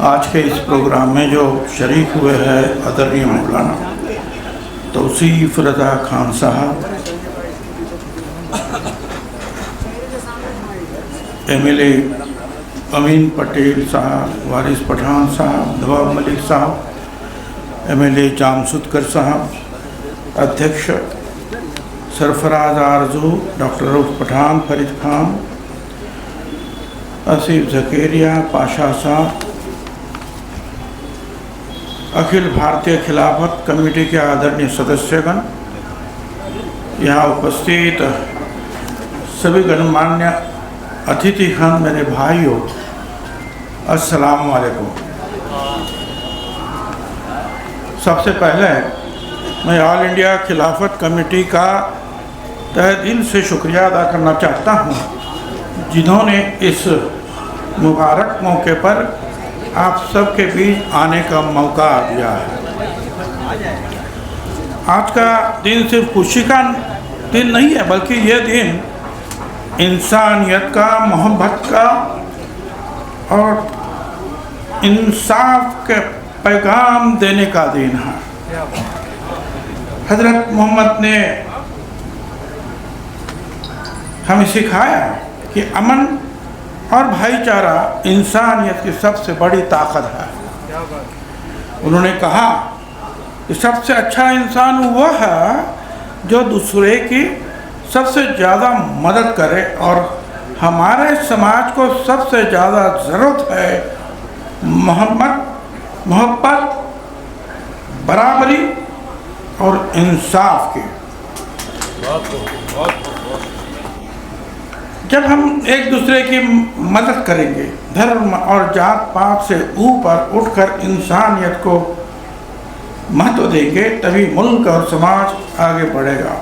आज के इस प्रोग्राम में जो शरीक हुए हैं आदरणीय मौलाना तौसीफ रज़ा खान साहब, MLA अमीन पटेल साहब, वारिस पठान साहब, नवाब मलिक साहब, MLA जामशुदकर साहब, अध्यक्ष सरफराज आरजू, डॉक्टर रऊफ पठान, फरीद खान, आसिफ जकेरिया, पाशा साहब, अखिल भारतीय खिलाफत कमेटी के आदरणीय सदस्यगण, यहाँ उपस्थित सभी गणमान्य अतिथिगण, मेरे भाइयों, अस्सलाम वालेकुम। सबसे पहले मैं ऑल इंडिया खिलाफत कमेटी का तहे दिल से शुक्रिया अदा करना चाहता हूँ, जिन्होंने इस मुबारक मौके पर आप सबके बीच आने का मौका दिया है। आज का दिन सिर्फ खुशी का दिन नहीं है, बल्कि यह दिन इंसानियत का, मोहब्बत का और इंसाफ के पैगाम देने का दिन है। हज़रत मोहम्मद ने हमें सिखाया कि अमन और भाईचारा इंसानियत की सबसे बड़ी ताकत है। उन्होंने कहा कि सबसे अच्छा इंसान वो है जो दूसरे की सबसे ज़्यादा मदद करे, और हमारे समाज को सबसे ज़्यादा ज़रूरत है मोहब्बत, बराबरी और इंसाफ की। जब हम एक दूसरे की मदद करेंगे, धर्म और जात पात से ऊपर उठकर इंसानियत को महत्व देंगे, तभी मुल्क और समाज आगे बढ़ेगा।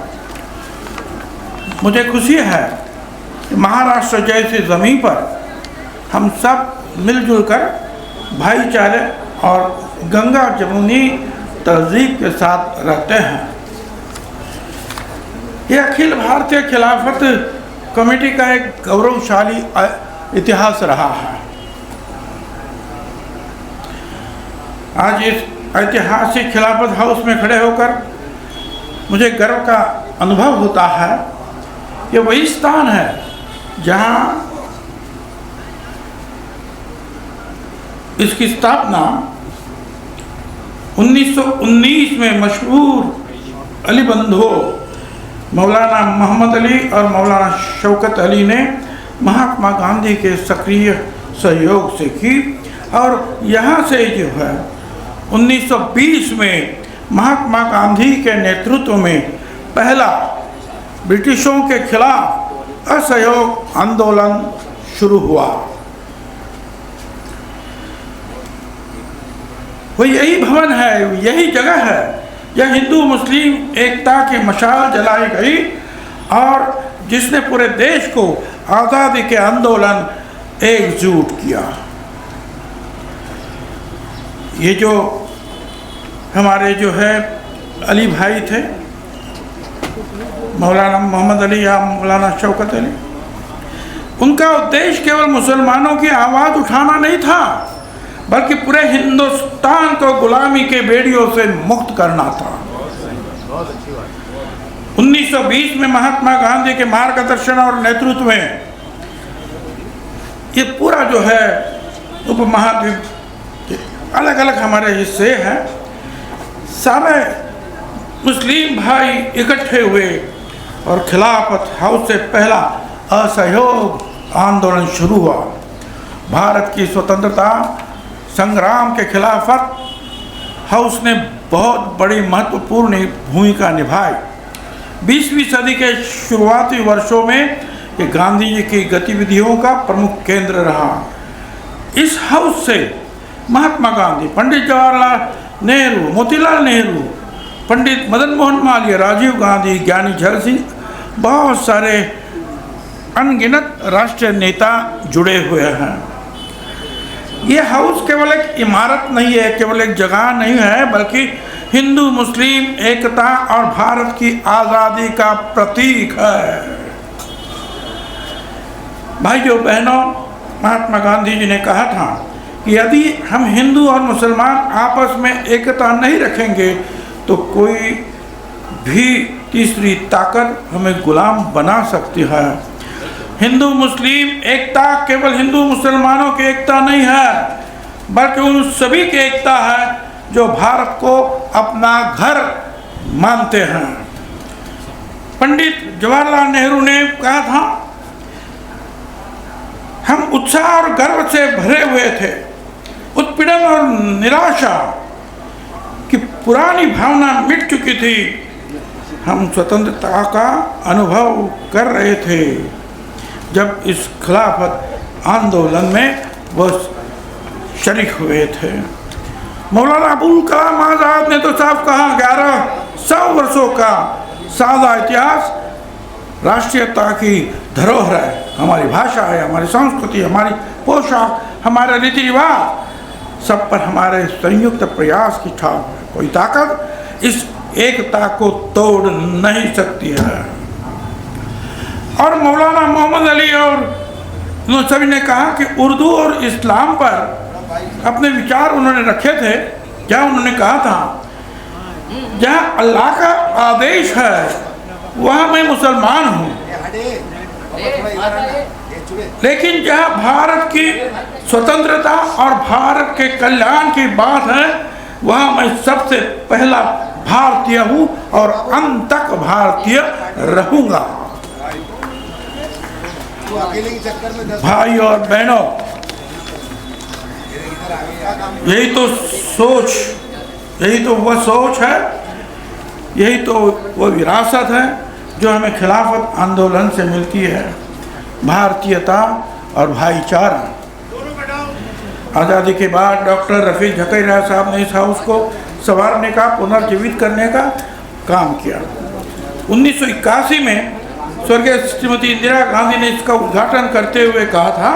मुझे खुशी है कि महाराष्ट्र जैसी ज़मीन पर हम सब मिलजुल कर भाईचारे और गंगा जमुनी तहजीब के साथ रहते हैं। यह अखिल भारतीय खिलाफत कमेटी का एक गौरवशाली इतिहास रहा है। आज इस ऐतिहासिक खिलाफत हाउस में खड़े होकर मुझे गर्व का अनुभव होता है। ये वही स्थान है जहां इसकी स्थापना 1919 में मशहूर अली बंधु मौलाना मोहम्मद अली और मौलाना शौकत अली ने महात्मा गांधी के सक्रिय सहयोग से की, और यहाँ से जो है 1920 में महात्मा गांधी के नेतृत्व में पहला ब्रिटिशों के खिलाफ असहयोग आंदोलन शुरू हुआ। वो यही भवन है, यही जगह है, यह हिंदू मुस्लिम एकता की मशाल जलाई गई और जिसने पूरे देश को आज़ादी के आंदोलन एकजुट किया। ये जो हमारे जो है अली भाई थे, मौलाना मोहम्मद अली या मौलाना शौकत अली, उनका उद्देश्य केवल मुसलमानों की आवाज़ उठाना नहीं था, बल्कि पूरे हिंदुस्तान को गुलामी के बेड़ियों से मुक्त करना था। 1920 में महात्मा गांधी के मार्गदर्शन और नेतृत्व में ये पूरा जो है उपमहाद्वीप के अलग अलग हमारे हिस्से हैं, सारे मुस्लिम भाई इकट्ठे हुए और खिलाफत हाउस से पहला असहयोग आंदोलन शुरू हुआ। भारत की स्वतंत्रता संग्राम के खिलाफत हाउस ने बहुत बड़ी महत्वपूर्ण भूमिका निभाई। 20वीं सदी के शुरुआती वर्षों में ये गांधी जी की गतिविधियों का प्रमुख केंद्र रहा। इस हाउस से महात्मा गांधी, पंडित जवाहरलाल नेहरू, मोतीलाल नेहरू, पंडित मदन मोहन मालवीय, राजीव गांधी, ज्ञानी झैल सिंह, बहुत सारे अनगिनत राष्ट्रीय नेता जुड़े हुए हैं। ये हाउस केवल एक इमारत नहीं है, केवल एक जगह नहीं है, बल्कि हिंदू मुस्लिम एकता और भारत की आज़ादी का प्रतीक है। भाइयों बहनों, महात्मा गांधी जी ने कहा था कि यदि हम हिंदू और मुसलमान आपस में एकता नहीं रखेंगे तो कोई भी तीसरी ताकत हमें गुलाम बना सकती है। हिंदू मुस्लिम एकता केवल हिंदू मुसलमानों की एकता नहीं है, बल्कि उन सभी की एकता है जो भारत को अपना घर मानते हैं। पंडित जवाहरलाल नेहरू ने कहा था, हम उत्साह और गर्व से भरे हुए थे। उत्पीड़न और निराशा की पुरानी भावना मिट चुकी थी। हम स्वतंत्रता का अनुभव कर रहे थे जब इस खिलाफत आंदोलन में वो शरीक हुए थे। मौलाना अबुल कलाम आज़ाद ने तो साफ कहा, 1100 वर्षों का सादा इतिहास राष्ट्रीयता की धरोहर है। हमारी भाषा है, हमारी संस्कृति, हमारी पोशाक, हमारे रीति रिवाज, सब पर हमारे संयुक्त प्रयास की छाप है। कोई ताकत इस एकता को तोड़ नहीं सकती है। और मौलाना मोहम्मद अली और उन सभी ने कहा कि उर्दू और इस्लाम पर अपने विचार उन्होंने रखे थे। क्या उन्होंने कहा था, जहाँ अल्लाह का आदेश है वहाँ मैं मुसलमान हूँ, लेकिन जहाँ भारत की स्वतंत्रता और भारत के कल्याण की बात है वहाँ मैं सबसे पहला भारतीय हूँ और अंत तक भारतीय रहूँगा। भाई और बहनों, यही तो सोच, यही तो वह सोच है, यही तो वो विरासत है जो हमें खिलाफत आंदोलन से मिलती है। भारतीयता और भाईचारा। आज़ादी के बाद डॉक्टर रफ़ीक झकैरिया साहब ने इस हाउस को संवारने का, पुनर्जीवित करने का काम किया। 1981 में स्वर्गीय श्रीमती इंदिरा गांधी ने इसका उद्घाटन करते हुए कहा था,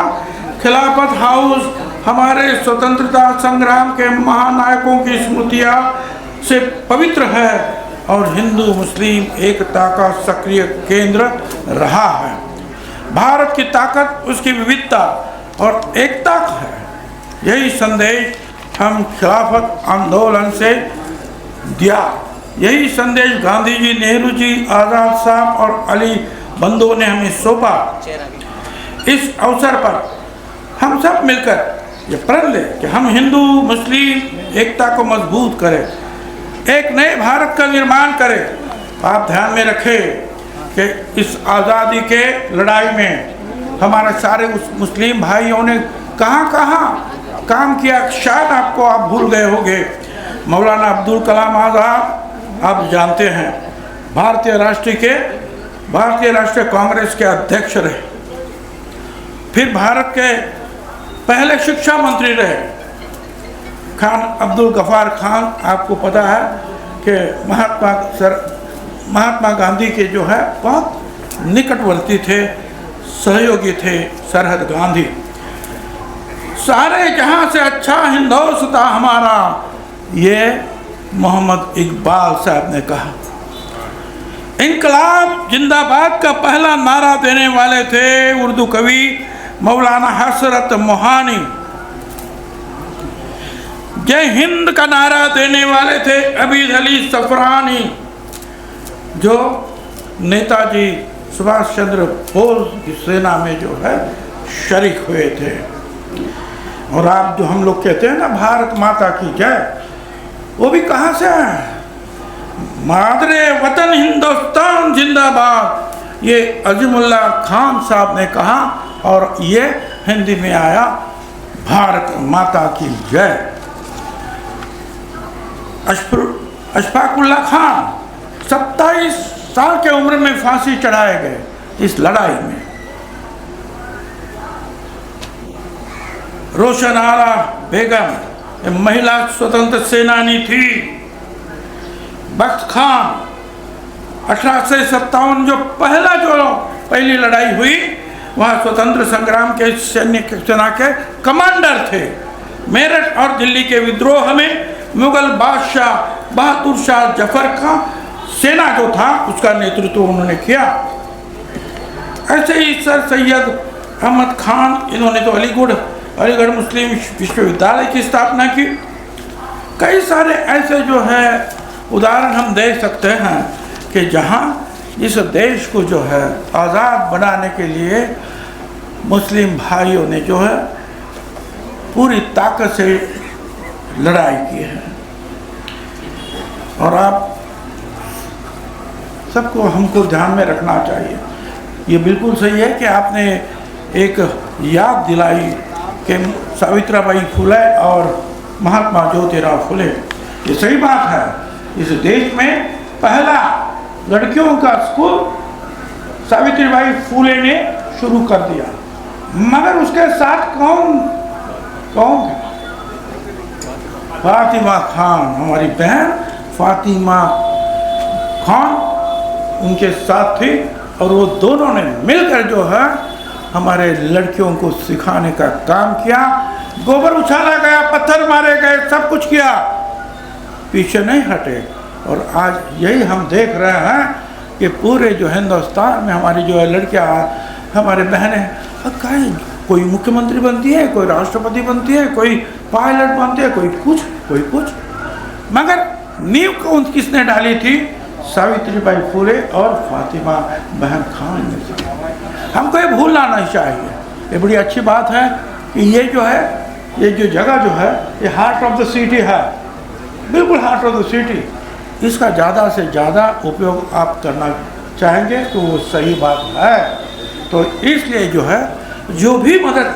खिलाफत हाउस हमारे स्वतंत्रता संग्राम के महानायकों की स्मृतियाँ से पवित्र है और हिंदू मुस्लिम एकता का सक्रिय केंद्र रहा है। भारत की ताकत उसकी विविधता और एकता है। यही संदेश हम खिलाफत आंदोलन से दिया। यही संदेश गांधी जी, नेहरू जी, आज़ाद साहब और अली बंधुओं ने हमें सौंपा। इस अवसर पर हम सब मिलकर ये प्रण लें कि हम हिंदू मुस्लिम एकता को मजबूत करें, एक नए भारत का निर्माण करें। आप ध्यान में रखें कि इस आज़ादी के लड़ाई में हमारे सारे उस मुस्लिम भाइयों ने कहाँ कहाँ काम किया, शायद आप भूल गए होंगे। मौलाना अब्दुल कलाम आज़ाद आप जानते हैं, भारतीय राष्ट्रीय कांग्रेस के अध्यक्ष रहे, फिर भारत के पहले शिक्षा मंत्री रहे। खान अब्दुल गफ्फार खान, आपको पता है कि महात्मा गांधी के जो है बहुत निकटवर्ती थे, सहयोगी थे। सरहद गांधी, सारे जहां से अच्छा हिंदुस्तान हमारा, ये मोहम्मद इकबाल साहब ने कहा। इनकलाब जिंदाबाद का पहला नारा देने वाले थे उर्दू कवि मौलाना हसरत मोहानी। जय हिंद का नारा देने वाले थे अबीद अली सफरानी, जो नेताजी सुभाष चंद्र बोस की सेना में जो है शरीक हुए थे। और आप जो हम लोग कहते हैं ना, भारत माता की जय, वो भी कहाँ से है? मादरे वतन हिंदुस्तान जिंदाबाद, ये अजीमुल्ला खान साहब ने कहा और ये हिंदी में आया, भारत माता की जय। अशफाकुल्ला खान 27 साल के उम्र में फांसी चढ़ाए गए इस लड़ाई में। रोशन आरा बेगम महिला स्वतंत्र सेनानी थी। बख्त खान 1857 जो पहली लड़ाई हुई, वहाँ स्वतंत्र संग्राम के सेना के कमांडर थे। मेरठ और दिल्ली के विद्रोह में मुगल बादशाह बहादुर शाह जफर का सेना जो था उसका नेतृत्व उन्होंने किया। ऐसे ही सर सैयद अहमद खान, इन्होंने तो अलीगढ़ मुस्लिम विश्वविद्यालय की स्थापना की। कई सारे ऐसे जो है उदाहरण हम दे सकते हैं कि जहाँ इस देश को जो है आज़ाद बनाने के लिए मुस्लिम भाइयों ने जो है पूरी ताकत से लड़ाई की है। और आप सबको हमको ध्यान में रखना चाहिए। ये बिल्कुल सही है कि आपने एक याद दिलाई कि सावित्रीबाई फुले और महात्मा ज्योतिराव फुले, ये सही बात है। इस देश में पहला लड़कियों का स्कूल सावित्रीबाई फुले ने शुरू कर दिया, मगर उसके साथ कौन थे? फातिमा खान, हमारी बहन फातिमा खान उनके साथ थी, और वो दोनों ने मिलकर जो है हमारे लड़कियों को सिखाने का काम किया। गोबर उछाला गया, पत्थर मारे गए, सब कुछ किया, पीछे नहीं हटे। और आज यही हम देख रहे हैं कि पूरे जो हिंदुस्तान में हमारी जो है लड़कियां, हमारे बहनें, कोई मुख्यमंत्री बनती है, कोई राष्ट्रपति बनती है, कोई पायलट बनती है, कोई कुछ। मगर नींव कौन किसने डाली थी? सावित्रीबाई फुले और फातिमा बहन खान ने। हमको ये भूलना नहीं चाहिए। ये बड़ी अच्छी बात है कि ये जो जगह जो है ये हार्ट ऑफ द सिटी है, बिल्कुल हार्ट ऑफ द सिटी। इसका ज़्यादा से ज़्यादा उपयोग आप करना चाहेंगे तो वो सही बात है। तो इसलिए जो है जो भी मदद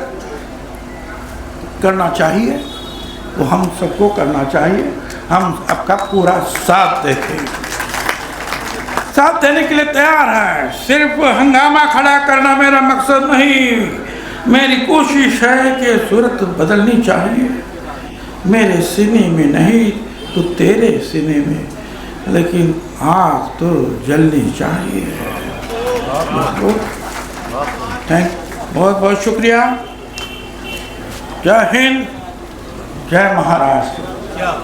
करना चाहिए वो हम सबको करना चाहिए। हम आपका पूरा साथ देने के लिए तैयार हैं। सिर्फ हंगामा खड़ा करना मेरा मकसद नहीं। मेरी कोशिश है कि सूरत बदलनी चाहिए, मेरे सीने में नहीं तो तेरे सीने में, लेकिन आग तो जलनी चाहिए। बहुत बहुत शुक्रिया। जय हिंद, जय महाराष्ट्र।